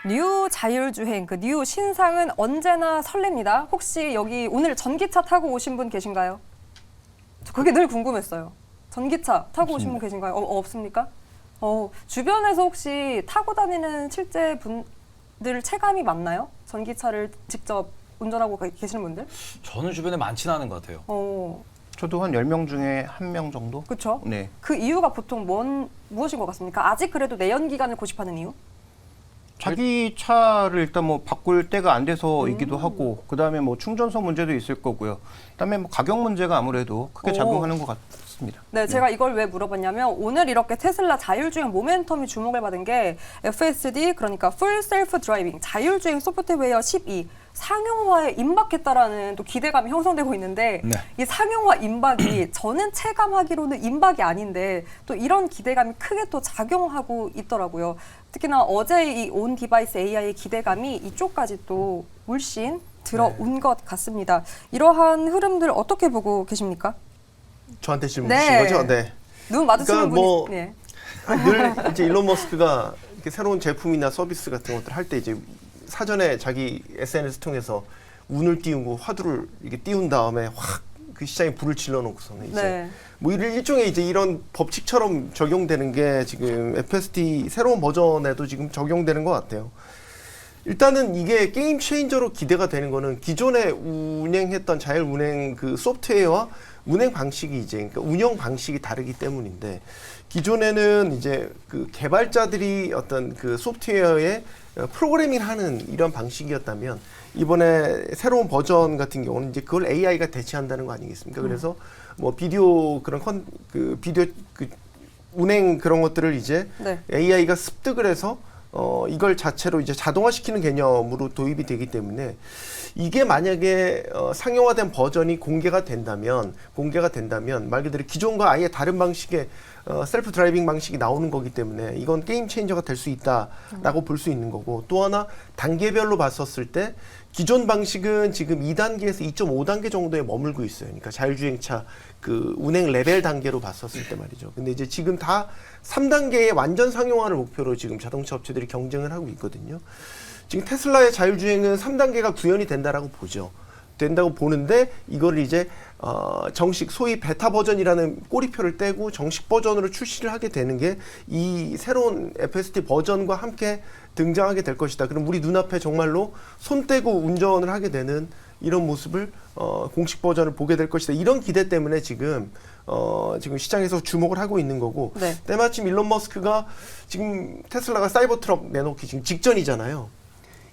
뉴 자율주행, 그 뉴 신상은 언제나 설렙니다. 혹시 여기 오늘 전기차 타고 오신 분 계신가요? 저 그게 늘 궁금했어요. 전기차 타고 오신 분 계신가요? 없습니까? 주변에서 혹시 타고 다니는 실제 분들 체감이 많나요? 전기차를 직접 운전하고 계시는 분들? 저는 주변에 많지는 않은 것 같아요. 저도 한 10명 중에 1명 정도? 그렇죠. 네. 그 이유가 보통 무엇인 것 같습니까? 아직 그래도 내연기관을 고집하는 이유? 자기 차를 일단 뭐 바꿀 때가 안 돼서이기도 하고, 그 다음에 뭐 충전소 문제도 있을 거고요. 그 다음에 뭐 가격 문제가 아무래도 크게 작용하는 것 같습니다. 네, 제가 이걸 왜 물어봤냐면 오늘 이렇게 테슬라 자율주행 모멘텀이 주목을 받은 게 FSD, 그러니까 풀 셀프 드라이빙 자율주행 소프트웨어 12 상용화에 임박했다라는 또 기대감이 형성되고 있는데 네. 이 상용화 임박이 저는 체감하기로는 임박이 아닌데 또 이런 기대감이 크게 또 작용하고 있더라고요. 특히나 어제 이 온 디바이스 AI의 기대감이 이쪽까지 또 물씬 들어온 것 같습니다. 이러한 흐름들 어떻게 보고 계십니까? 저한테 질문 네. 주신 거죠? 네. 눈 마주치는 그러니까 뭐 분이 네. 늘 이제 일론 머스크가 이렇게 새로운 제품이나 서비스 같은 것들 할 때 이제 사전에 자기 SNS 통해서 운을 띄우고 화두를 이렇게 띄운 다음에 확 그 시장에 불을 질러 놓고서는 이제 네. 뭐 일종의 이제 이런 법칙처럼 적용되는 게 지금 FSD 새로운 버전에도 지금 적용되는 것 같아요. 일단은 이게 게임 체인저로 기대가 되는 거는 기존에 운행했던 자율 운행 그 소프트웨어와 운행 방식이 이제 그러니까 운영 방식이 다르기 때문인데 기존에는 이제 그 개발자들이 어떤 그 소프트웨어에 프로그래밍을 하는 이런 방식이었다면 이번에 새로운 버전 같은 경우는 이제 그걸 AI가 대체한다는 거 아니겠습니까? 그래서 뭐 비디오 그런 비디오 그 운행 그런 것들을 이제 네. AI가 습득을 해서 이걸 자체로 이제 자동화시키는 개념으로 도입이 되기 때문에 이게 만약에 상용화된 버전이 공개가 된다면 말 그대로 기존과 아예 다른 방식의 셀프 드라이빙 방식이 나오는 거기 때문에 이건 게임 체인저가 될 수 있다라고 볼 수 있는 거고, 또 하나 단계별로 봤었을 때 기존 방식은 지금 2단계에서 2.5단계 정도에 머물고 있어요. 그러니까 자율주행차 그 운행 레벨 단계로 봤었을 때 말이죠. 근데 이제 지금 다 3단계의 완전 상용화를 목표로 지금 자동차 업체들이 경쟁을 하고 있거든요. 지금 테슬라의 자율주행은 3단계가 구현이 된다라고 보죠. 된다고 보는데 이걸 이제 정식 소위 베타 버전이라는 꼬리표를 떼고 정식 버전으로 출시를 하게 되는 게 이 새로운 FSD 버전과 함께 등장하게 될 것이다. 그럼 우리 눈앞에 정말로 손 떼고 운전을 하게 되는 이런 모습을 공식 버전을 보게 될 것이다. 이런 기대 때문에 지금 시장에서 주목을 하고 있는 거고, 네. 때마침 일론 머스크가 지금 테슬라가 사이버 트럭 내놓기 지금 직전이잖아요.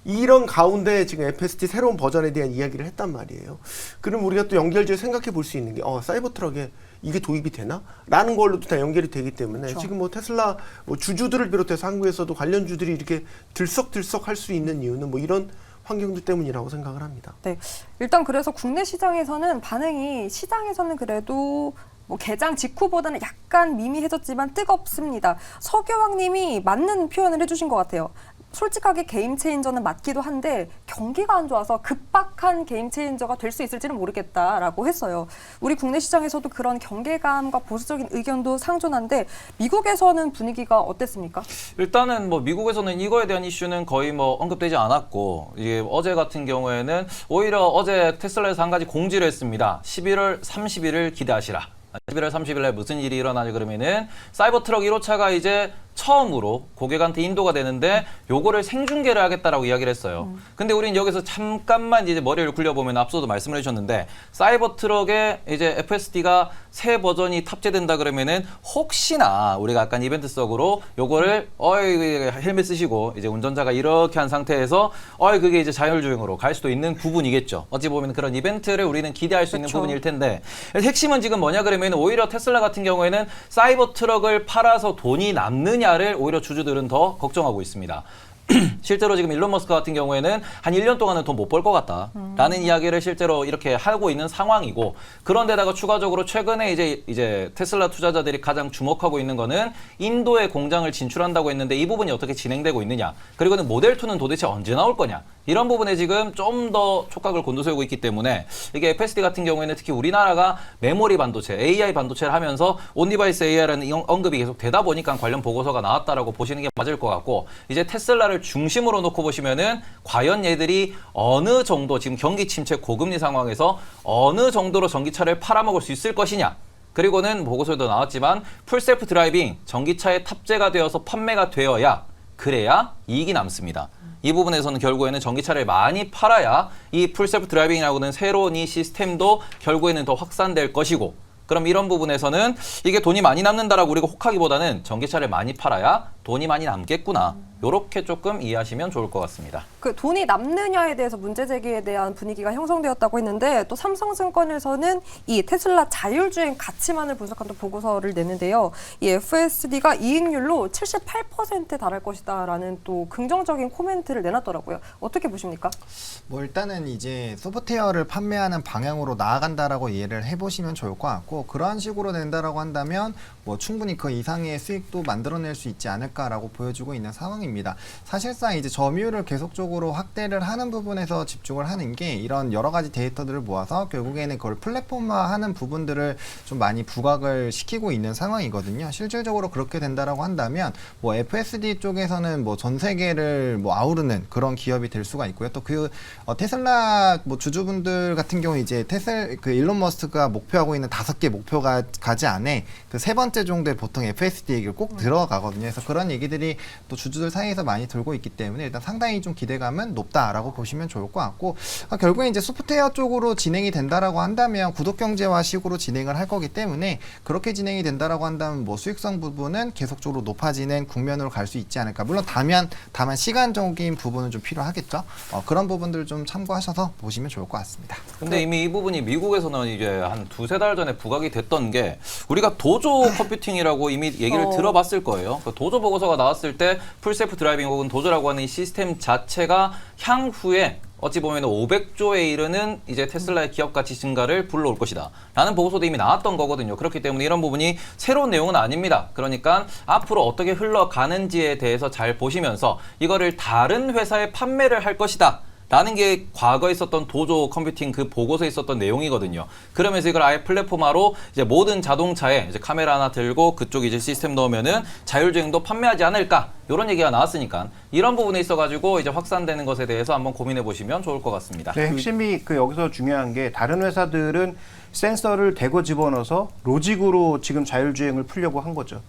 이런 가운데 지금 FSD 새로운 버전에 대한 이야기를 했단 말이에요. 그럼 우리가 또 연결지어 생각해 볼 수 있는 게 사이버 트럭에 이게 도입이 되나? 라는 걸로도 다 연결이 되기 때문에 그렇죠. 지금 뭐 테슬라 뭐 주주들을 비롯해서 한국에서도 관련주들이 이렇게 들썩들썩 할 수 있는 이유는 뭐 이런 환경들 때문이라고 생각을 합니다. 네, 일단 그래서 국내 시장에서는 반응이 시장에서는 그래도 뭐 개장 직후보다는 약간 미미해졌지만 뜨겁습니다. 서교왕님이 맞는 표현을 해주신 것 같아요. 솔직하게 게임 체인저는 맞기도 한데 경기가 안 좋아서 급박한 게임 체인저가 될 수 있을지는 모르겠다라고 했어요. 우리 국내 시장에서도 그런 경계감과 보수적인 의견도 상존한데 미국에서는 분위기가 어땠습니까? 일단은 뭐 미국에서는 이거에 대한 이슈는 거의 뭐 언급되지 않았고, 이게 어제 같은 경우에는 오히려 어제 테슬라에서 한 가지 공지를 했습니다. 11월 30일을 기대하시라. 11월 30일에 무슨 일이 일어나냐 그러면은 사이버 트럭 1호차가 이제 처음으로 고객한테 인도가 되는데 요거를 생중계를 하겠다라고 이야기를 했어요. 근데 우린 여기서 잠깐만 이제 머리를 굴려보면 앞서도 말씀을 해주셨는데 사이버 트럭에 이제 FSD가 새 버전이 탑재된다 그러면은 혹시나 우리가 약간 이벤트 속으로 요거를 헬멧 쓰시고 이제 운전자가 이렇게 한 상태에서 그게 이제 자율주행으로 갈 수도 있는 부분이겠죠. 어찌 보면 그런 이벤트를 우리는 기대할 수 있는 그렇죠. 부분일 텐데 핵심은 지금 뭐냐 그러면 오히려 테슬라 같은 경우에는 사이버 트럭을 팔아서 돈이 남느냐를 오히려 주주들은 더 걱정하고 있습니다. 실제로 지금 일론 머스크 같은 경우에는 한 1년 동안은 돈 못 벌 것 같다라는 이야기를 실제로 이렇게 하고 있는 상황이고, 그런데다가 추가적으로 최근에 이제 테슬라 투자자들이 가장 주목하고 있는 거는 인도에 공장을 진출한다고 했는데 이 부분이 어떻게 진행되고 있느냐, 그리고는 모델 2는 도대체 언제 나올 거냐, 이런 부분에 지금 좀 더 촉각을 곤두세우고 있기 때문에 이게 FSD 같은 경우에는 특히 우리나라가 메모리 반도체, AI 반도체를 하면서 온디바이스 AI라는 언급이 계속 되다 보니까 관련 보고서가 나왔다라고 보시는 게 맞을 것 같고, 이제 테슬라를 중심으로 놓고 보시면은 과연 얘들이 어느 정도 지금 경기 침체 고금리 상황에서 어느 정도로 전기차를 팔아먹을 수 있을 것이냐. 그리고는 보고서에도 나왔지만 풀셀프 드라이빙 전기차에 탑재가 되어서 판매가 되어야 그래야 이익이 남습니다. 이 부분에서는 결국에는 전기차를 많이 팔아야 이 풀셀프 드라이빙이라고는 새로운 이 시스템도 결국에는 더 확산될 것이고, 그럼 이런 부분에서는 이게 돈이 많이 남는다라고 우리가 혹하기보다는 전기차를 많이 팔아야 돈이 많이 남겠구나. 요렇게 조금 이해하시면 좋을 것 같습니다. 그 돈이 남느냐에 대해서 문제 제기에 대한 분위기가 형성되었다고 했는데, 또 삼성증권에서는 이 테슬라 자율주행 가치만을 분석한 또 보고서를 냈는데요. 이 FSD가 이익률로 78%에 달할 것이다라는 또 긍정적인 코멘트를 내놨더라고요. 어떻게 보십니까? 뭐 일단은 이제 소프트웨어를 판매하는 방향으로 나아간다라고 이해를 해보시면 좋을 것 같고, 그러한 식으로 낸다라고 한다면 뭐 충분히 그 이상의 수익도 만들어낼 수 있지 않을까라고 보여주고 있는 상황입니다. 사실상 이제 점유율을 계속적으로 확대를 하는 부분에서 집중을 하는 게 이런 여러 가지 데이터들을 모아서 결국에는 그걸 플랫폼화하는 부분들을 좀 많이 부각을 시키고 있는 상황이거든요. 실질적으로 그렇게 된다라고 한다면 뭐 FSD 쪽에서는 뭐 전 세계를 뭐 아우르는 그런 기업이 될 수가 있고요. 또 그 테슬라 뭐 주주분들 같은 경우 이제 그 일론 머스크가 목표하고 있는 5개 목표가 가지 안에 그 세 번째 정도에 보통 FSD 얘기를 꼭 들어가거든요. 그래서 그런 얘기들이 또 주주들 사이에서 많이 돌고 있기 때문에 일단 상당히 좀 기대감은 높다라고 보시면 좋을 것 같고, 결국에 이제 소프트웨어 쪽으로 진행이 된다라고 한다면 구독 경제화식으로 진행을 할 거기 때문에 그렇게 진행이 된다라고 한다면 뭐 수익성 부분은 계속적으로 높아지는 국면으로 갈 수 있지 않을까. 물론 다만 시간적인 부분은 좀 필요하겠죠. 그런 부분들 좀 참고하셔서 보시면 좋을 것 같습니다. 근데 이미 이 부분이 미국에서는 이제 한 2-3달 전에 부각이 됐던 게, 우리가 도조 컴퓨팅이라고 이미 얘기를 들어봤을 거예요. 그 도조 보고서가 나왔을 때 풀셀프 드라이빙 혹은 도조라고 하는 이 시스템 자체가 향후에 어찌 보면 500조에 이르는 이제 테슬라의 기업 가치 증가를 불러올 것이다 라는 보고서도 이미 나왔던 거거든요. 그렇기 때문에 이런 부분이 새로운 내용은 아닙니다. 그러니까 앞으로 어떻게 흘러가는지에 대해서 잘 보시면서 이거를 다른 회사에 판매를 할 것이다 라는 게 과거에 있었던 도조 컴퓨팅 그 보고서에 있었던 내용이거든요. 그러면서 이걸 아예 플랫폼화로 이제 모든 자동차에 이제 카메라 하나 들고 그쪽 이제 시스템 넣으면은 자율주행도 판매하지 않을까, 이런 얘기가 나왔으니까 이런 부분에 있어가지고 이제 확산되는 것에 대해서 한번 고민해 보시면 좋을 것 같습니다. 네, 핵심이 여기서 중요한 게, 다른 회사들은 센서를 대고 집어넣어서 로직으로 지금 자율주행을 풀려고 한 거죠.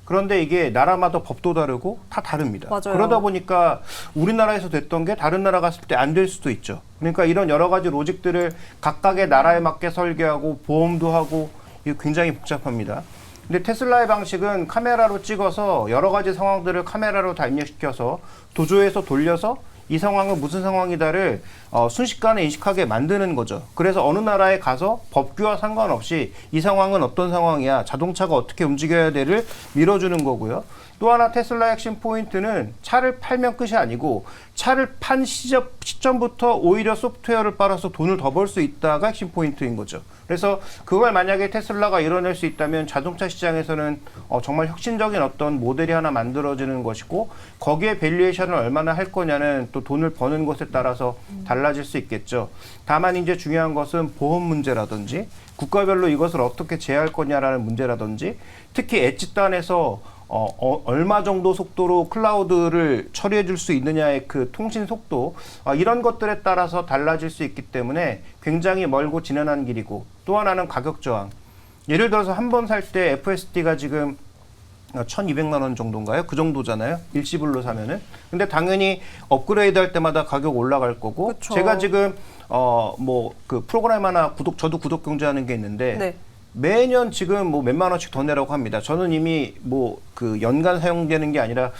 그런데 이게 나라마다 법도 다르고 다 다릅니다. 맞아요. 그러다 보니까 우리나라에서 됐던 게 다른 나라 갔을 때 안 될 수도 있죠. 그러니까 이런 여러 가지 로직들을 각각의 나라에 맞게 설계하고 보험도 하고, 이게 굉장히 복잡합니다. 근데 테슬라의 방식은 카메라로 찍어서 여러 가지 상황들을 카메라로 다 입력시켜서 도조에서 돌려서 이 상황은 무슨 상황이다를 순식간에 인식하게 만드는 거죠. 그래서 어느 나라에 가서 법규와 상관없이 이 상황은 어떤 상황이야, 자동차가 어떻게 움직여야 돼를 밀어주는 거고요. 또 하나 테슬라의 핵심 포인트는 차를 팔면 끝이 아니고, 차를 판 시점부터 오히려 소프트웨어를 빨아서 돈을 더 벌 수 있다가 핵심 포인트인 거죠. 그래서 그걸 만약에 테슬라가 이뤄낼 수 있다면 자동차 시장에서는 정말 혁신적인 어떤 모델이 하나 만들어지는 것이고, 거기에 밸류에이션을 얼마나 할 거냐는 또 돈을 버는 것에 따라서 달라질 수 있겠죠. 다만 이제 중요한 것은 보험 문제라든지 국가별로 이것을 어떻게 제어할 거냐라는 문제라든지, 특히 엣지단에서 얼마 정도 속도로 클라우드를 처리해 줄 수 있느냐의 그 통신 속도, 이런 것들에 따라서 달라질 수 있기 때문에 굉장히 멀고 지난한 길이고, 또 하나는 가격 저항. 예를 들어서 한 번 살 때 FSD가 지금 1,200만 원 정도인가요? 그 정도잖아요. 일시불로 사면은. 근데 당연히 업그레이드 할 때마다 가격 올라갈 거고, 그쵸. 제가 지금 그 프로그램 하나 저도 구독 경제하는 게 있는데, 네. 매년 지금 뭐 몇만 원씩 더 내라고 합니다. 저는 이미 뭐 그 연간 사용되는 게 아니라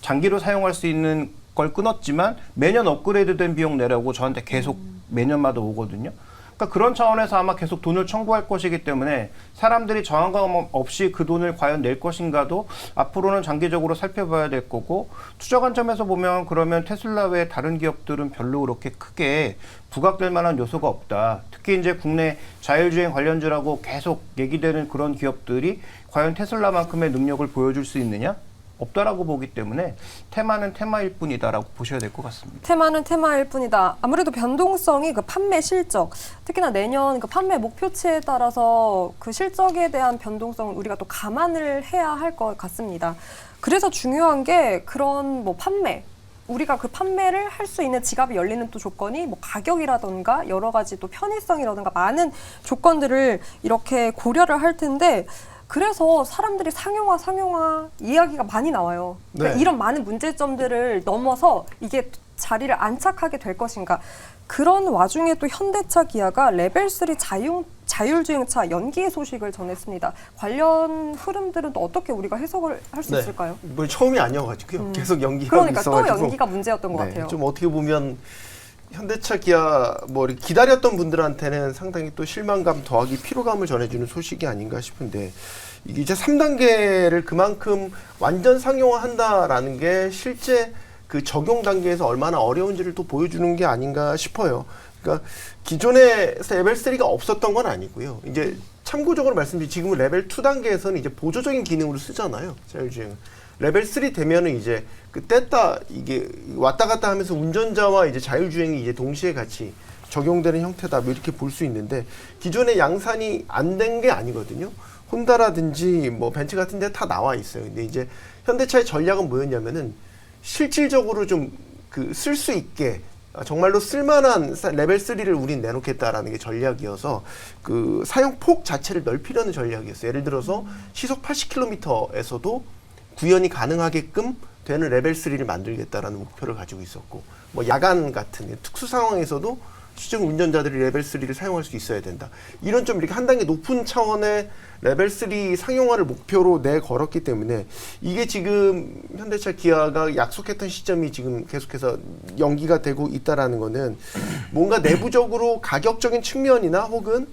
장기로 사용할 수 있는 걸 끊었지만 매년 업그레이드된 비용 내라고 저한테 계속 매년마다 오거든요. 그러니까 그런 차원에서 아마 계속 돈을 청구할 것이기 때문에 사람들이 저항감 없이 그 돈을 과연 낼 것인가도 앞으로는 장기적으로 살펴봐야 될 거고, 투자 관점에서 보면 그러면 테슬라 외 다른 기업들은 별로 그렇게 크게 부각될 만한 요소가 없다. 특히 이제 국내 자율주행 관련주라고 계속 얘기되는 그런 기업들이 과연 테슬라만큼의 능력을 보여줄 수 있느냐? 없다라고 보기 때문에 테마는 테마일 뿐이다라고 보셔야 될 것 같습니다. 테마는 테마일 뿐이다. 아무래도 변동성이 그 판매 실적, 특히나 내년 그 판매 목표치에 따라서 그 실적에 대한 변동성을 우리가 또 감안을 해야 할 것 같습니다. 그래서 중요한 게 그런 뭐 판매, 우리가 그 판매를 할 수 있는 지갑이 열리는 또 조건이 뭐 가격이라던가 여러 가지 또 편의성이라던가 많은 조건들을 이렇게 고려를 할 텐데, 그래서 사람들이 상용화 이야기가 많이 나와요. 그러니까 네. 이런 많은 문제점들을 넘어서 이게 자리를 안착하게 될 것인가. 그런 와중에 또 현대차 기아가 레벨 3 자율주행차 연기 소식을 전했습니다. 관련 흐름들은 또 어떻게 우리가 해석을 할 수 있을까요? 뭐 처음이 아니어가지고요. 계속 연기가 그러니까 또 있어가지고. 연기가 문제였던 것 같아요. 좀 어떻게 보면 현대차 기아 뭐 이렇게 기다렸던 분들한테는 상당히 또 실망감 더하기 피로감을 전해주는 소식이 아닌가 싶은데, 이게 이제 3단계를 그만큼 완전 상용화한다라는 게 실제 그 적용 단계에서 얼마나 어려운지를 또 보여주는 게 아닌가 싶어요. 그러니까 기존에 레벨 3가 없었던 건 아니고요. 이제 참고적으로 말씀드리면 지금은 레벨 2 단계에서는 이제 보조적인 기능으로 쓰잖아요. 자율주행. 레벨 3 되면은 이제 그 뗐다 이게 왔다 갔다 하면서 운전자와 이제 자율주행이 이제 동시에 같이 적용되는 형태다, 뭐 이렇게 볼 수 있는데, 기존에 양산이 안 된 게 아니거든요. 혼다라든지 뭐 벤츠 같은 데 다 나와 있어요. 근데 이제 현대차의 전략은 뭐였냐면은 실질적으로 좀 그 쓸 수 있게 정말로 쓸만한 레벨 3를 우린 내놓겠다라는 게 전략이어서 그 사용 폭 자체를 넓히려는 전략이었어요. 예를 들어서 시속 80km에서도 구현이 가능하게끔 되는 레벨 3를 만들겠다라는 목표를 가지고 있었고, 뭐 야간 같은 특수 상황에서도 시중 운전자들이 레벨 3를 사용할 수 있어야 된다. 이런 좀 이렇게 한 단계 높은 차원의 레벨 3 상용화를 목표로 내걸었기 때문에, 이게 지금 현대차 기아가 약속했던 시점이 지금 계속해서 연기가 되고 있다라는 거는 뭔가 내부적으로 가격적인 측면이나 혹은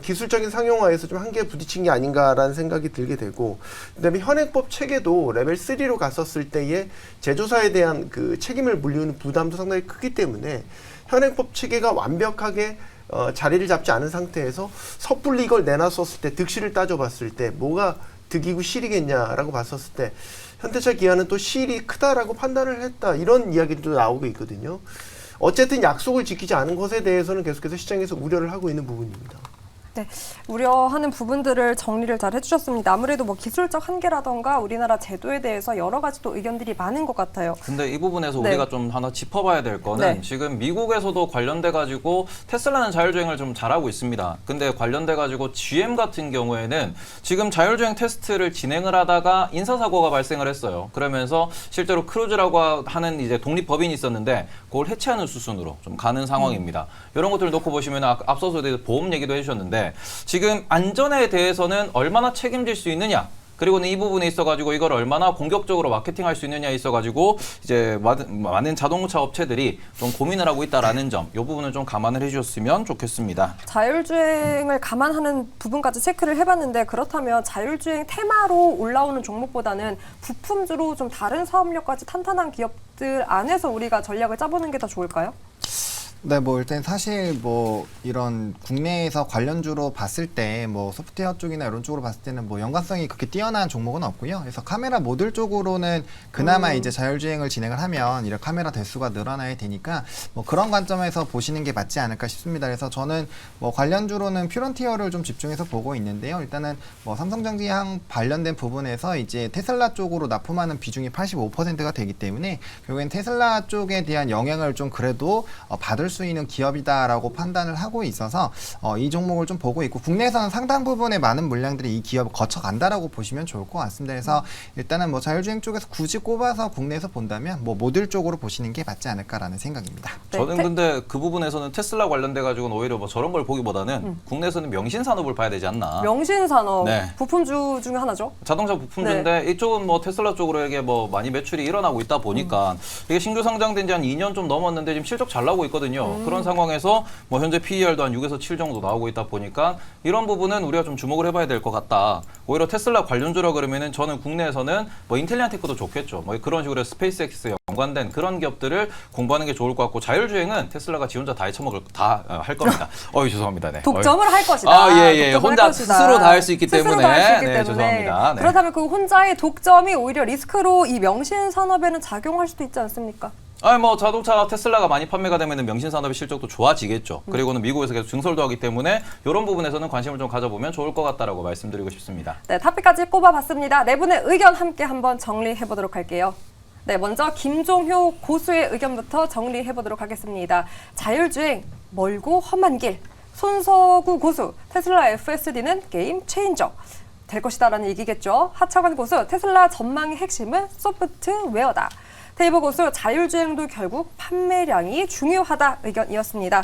기술적인 상용화에서 좀 한계에 부딪힌 게 아닌가라는 생각이 들게 되고, 그다음에 현행법 체계도 레벨 3로 갔었을 때의 제조사에 대한 그 책임을 물리는 부담도 상당히 크기 때문에 현행법 체계가 완벽하게 자리를 잡지 않은 상태에서 섣불리 이걸 내놨었을 때, 득실을 따져봤을 때 뭐가 득이고 실이겠냐라고 봤었을 때 현대차 기아는 또 실이 크다라고 판단을 했다, 이런 이야기도 나오고 있거든요. 어쨌든 약속을 지키지 않은 것에 대해서는 계속해서 시장에서 우려를 하고 있는 부분입니다. 네, 우려하는 부분들을 정리를 잘 해주셨습니다. 아무래도 뭐 기술적 한계라던가 우리나라 제도에 대해서 여러 가지 또 의견들이 많은 것 같아요. 근데 이 부분에서 네. 우리가 좀 하나 짚어봐야 될 거는 네. 지금 미국에서도 관련돼가지고 테슬라는 자율주행을 좀 잘하고 있습니다. 근데 관련돼가지고 GM 같은 경우에는 지금 자율주행 테스트를 진행을 하다가 인사사고가 발생을 했어요. 그러면서 실제로 크루즈라고 하는 이제 독립법인이 있었는데 그걸 해체하는 수순으로 좀 가는 상황입니다. 이런 것들을 놓고 보시면 앞서서 보험 얘기도 해주셨는데, 지금 안전에 대해서는 얼마나 책임질 수 있느냐, 그리고는 이 부분에 있어가지고 이걸 얼마나 공격적으로 마케팅할 수 있느냐에 있어가지고 이제 많은 자동차 업체들이 좀 고민을 하고 있다라는 점, 이 부분을 좀 감안을 해주셨으면 좋겠습니다. 자율주행을 감안하는 부분까지 체크를 해봤는데, 그렇다면 자율주행 테마로 올라오는 종목보다는 부품주로 좀 다른 사업력까지 탄탄한 기업들 안에서 우리가 전략을 짜보는 게 더 좋을까요? 네, 뭐 일단 사실 뭐 이런 국내에서 관련주로 봤을 때 뭐 소프트웨어 쪽이나 이런 쪽으로 봤을 때는 뭐 연관성이 그렇게 뛰어난 종목은 없고요. 그래서 카메라 모듈 쪽으로는 그나마 이제 자율주행을 진행을 하면 이런 카메라 대수가 늘어나야 되니까 뭐 그런 관점에서 보시는 게 맞지 않을까 싶습니다. 그래서 저는 뭐 관련주로는 퓨런티어를 좀 집중해서 보고 있는데요. 일단은 뭐 삼성전기랑 관련된 부분에서 이제 테슬라 쪽으로 납품하는 비중이 85%가 되기 때문에 결국엔 테슬라 쪽에 대한 영향을 좀 그래도 받을 수 있는 기업이다라고 판단을 하고 있어서 이 종목을 좀 보고 있고, 국내에서는 상당 부분의 많은 물량들이 이 기업을 거쳐간다라고 보시면 좋을 것 같습니다. 그래서 일단은 뭐 자율주행 쪽에서 굳이 꼽아서 국내에서 본다면 뭐 모듈 쪽으로 보시는 게 맞지 않을까라는 생각입니다. 네, 저는 근데 그 부분에서는 테슬라 관련돼 가지고는 오히려 뭐 저런 걸 보기보다는 국내에서는 명신 산업을 봐야 되지 않나. 명신산업 네. 부품주 중에 하나죠. 자동차 부품주인데 이쪽은 뭐 테슬라 쪽으로 이게 뭐 많이 매출이 일어나고 있다 보니까 이게 신규 상장된 지 한 2년 좀 넘었는데 지금 실적 잘 나오고 있거든요. 그런 상황에서 뭐 현재 PER도 한 6에서 7 정도 나오고 있다 보니까 이런 부분은 우리가 좀 주목을 해봐야 될 것 같다. 오히려 테슬라 관련주라 그러면은 저는 국내에서는 뭐 인텔리안테크도 좋겠죠. 뭐 그런 식으로 스페이스X의 연관된 그런 기업들을 공부하는 게 좋을 것 같고 자율주행은 테슬라가 지 혼자 다 헤쳐먹을 다 할 겁니다. 죄송합니다. 네. 독점을 할 것이다. 예. 독점을 혼자 할 것이다. 스스로 다 할 수 있기 스스로 때문에. 다 할 수 있기 네, 때문에. 죄송합니다. 네. 그렇다면 그 혼자의 독점이 오히려 리스크로 이 명신 산업에는 작용할 수도 있지 않습니까? 자동차 테슬라가 많이 판매가 되면 명신 산업의 실적도 좋아지겠죠. 그리고는 미국에서 계속 증설도 하기 때문에 이런 부분에서는 관심을 좀 가져보면 좋을 것 같다라고 말씀드리고 싶습니다. 네, 탑픽까지 꼽아봤습니다. 네 분의 의견 함께 한번 정리해보도록 할게요. 네, 먼저 김종효 고수의 의견부터 정리해보도록 하겠습니다. 자율주행, 멀고 험한 길. 손석구 고수, 테슬라 FSD는 게임 체인저. 될 것이다라는 얘기겠죠. 하창원 고수, 테슬라 전망의 핵심은 소프트웨어다. 테이버 고수, 자율주행도 결국 판매량이 중요하다 의견이었습니다.